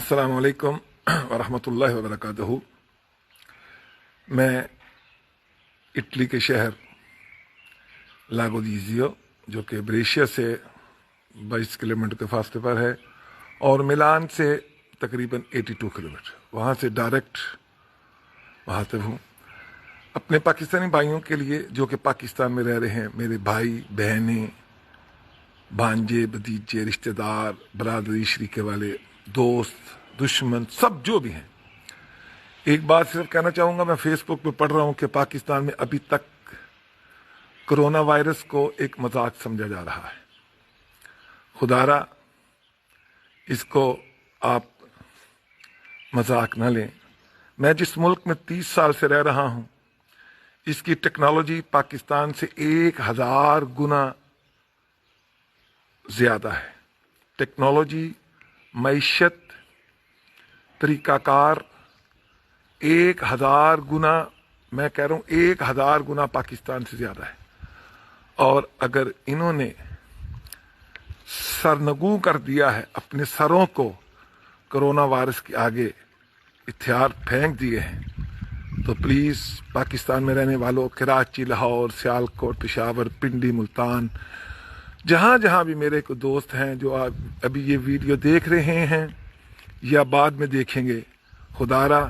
अस्सलाम वालेकुम वरहमतुल्लाहि वबरकातुहू। मैं इटली के शहर लागोदीजियो जो कि ब्रेशिया से 22 किलोमीटर के फासले पर है और मिलान से तकरीबन 82 किलोमीटर, वहाँ से डायरेक्ट मुखातिब हूँ अपने पाकिस्तानी भाइयों के लिए जो कि पाकिस्तान में रह रहे हैं। मेरे भाई बहनें, भांजे, भतीजे, रिश्तेदार, बरादरी शरीके वाले, दोस्त, दुश्मन, सब जो भी हैं। एक बात सिर्फ कहना चाहूँगा, मैं फेसबुक पे पढ़ रहा हूँ कि पाकिस्तान में अभी तक कोरोना वायरस को एक मजाक समझा जा रहा है। खुदारा इसको आप मजाक न लें। मैं जिस मुल्क में 30 साल से रह रहा हूँ, इसकी टेक्नोलॉजी पाकिस्तान से 1000 गुना ज्यादा है। टेक्नोलॉजी, मईशत, तरीकाकार 1000 गुना, मैं कह रहा हूँ 1000 गुना पाकिस्तान से ज्यादा है। और अगर इन्होंने सरनगू कर दिया है, अपने सरों को कोरोना वायरस के आगे हथियार फेंक दिए हैं, तो प्लीज पाकिस्तान में रहने वालों, कराची, लाहौर, सियालकोट, पेशावर, पिंडी, मुल्तान, जहां जहां भी मेरे को दोस्त हैं जो अभी ये वीडियो देख रहे हैं या बाद में देखेंगे, खुदारा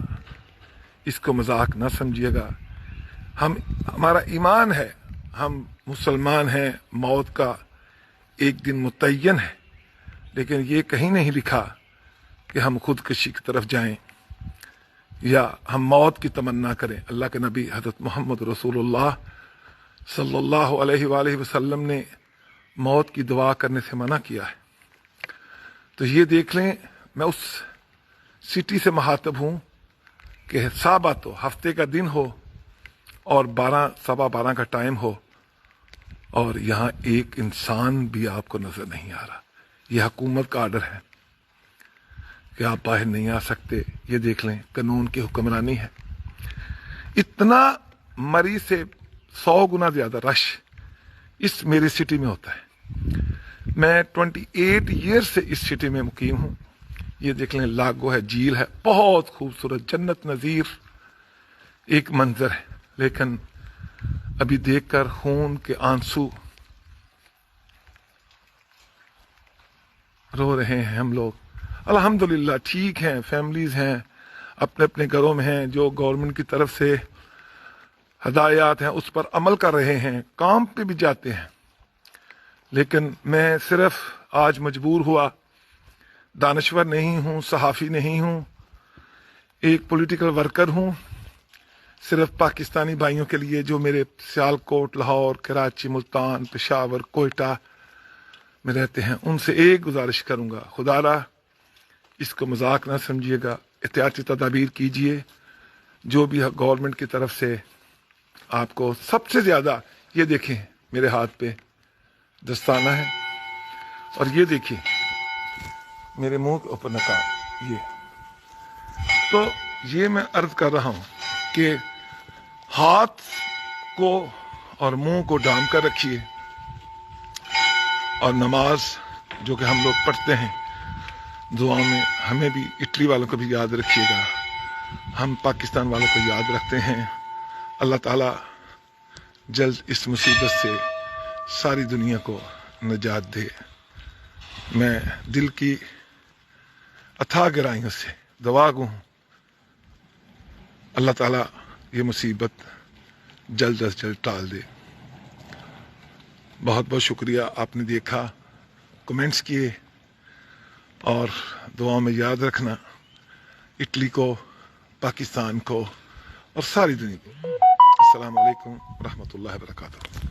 इसको मजाक ना समझिएगा। हमारा ईमान है, हम मुसलमान हैं, मौत का एक दिन मुतय्यन है, लेकिन ये कहीं नहीं लिखा कि हम खुदकशी की तरफ जाएं या हम मौत की तमन्ना करें। अल्लाह के नबी हज़रत मोहम्मद रसूलुल्लाह सल्लल्लाहु अलैहि वसल्लम ने मौत की दुआ करने से मना किया है। तो ये देख लें, मैं उस सिटी से मुखातिब हूँ कि साबा तो हफ्ते का दिन हो और 12-12:15 का टाइम हो और यहाँ एक इंसान भी आपको नजर नहीं आ रहा। यह हुकूमत का आर्डर है कि आप बाहर नहीं आ सकते। ये देख लें, कानून की हुक्मरानी है। इतना मरीज से 100 गुना ज्यादा रश इस मेरी सिटी में होता है। मैं 28 ईयर से इस सिटी में मुकीम हूँ। ये देख लें, लागो है, झील है, बहुत खूबसूरत जन्नत नजीर एक मंजर है, लेकिन अभी देखकर खून के आंसू रो रहे हैं हम लोग। अल्हम्दुलिल्लाह ठीक हैं, फैमिलीज हैं, अपने अपने घरों में हैं, जो गवर्नमेंट की तरफ से हदायत हैं उस पर अमल कर रहे हैं, काम पे भी जाते हैं। लेकिन मैं सिर्फ आज मजबूर हुआ, दानश्वर नहीं हूं, सहाफ़ी नहीं हूं, एक पॉलिटिकल वर्कर हूं, सिर्फ पाकिस्तानी भाइयों के लिए जो मेरे सियालकोट, लाहौर, कराची, मुल्तान, पेशावर, कोयटा में रहते हैं, उनसे एक गुजारिश करूंगा, खुदारा इसको मजाक ना समझिएगा, एहतियाती तदाबीर कीजिए। जो भी गवर्नमेंट की तरफ से आपको सबसे ज्यादा, ये देखें मेरे हाथ पे दस्ताना है और ये देखिए मेरे मुंह के ऊपर नकाब। ये तो ये मैं अर्ज कर रहा हूं कि हाथ को और मुंह को ढांप कर रखिए और नमाज जो कि हम लोग पढ़ते हैं, दुआ में हमें भी, इटली वालों को भी याद रखिएगा, हम पाकिस्तान वालों को याद रखते हैं। अल्लाह ताला जल्द इस मुसीबत से सारी दुनिया को निजात दे। मैं दिल की अथाह गहराइयों से दुआ गो हूँ, अल्लाह ताला ये मुसीबत जल्द अज जल्द टाल दे। बहुत बहुत शुक्रिया, आपने देखा, कमेंट्स किए और दुआ में याद रखना इटली को, पाकिस्तान को और सारी दुनिया को। अस्सलाम वालेकुम रहमतुल्लाहि व बरकातुहू।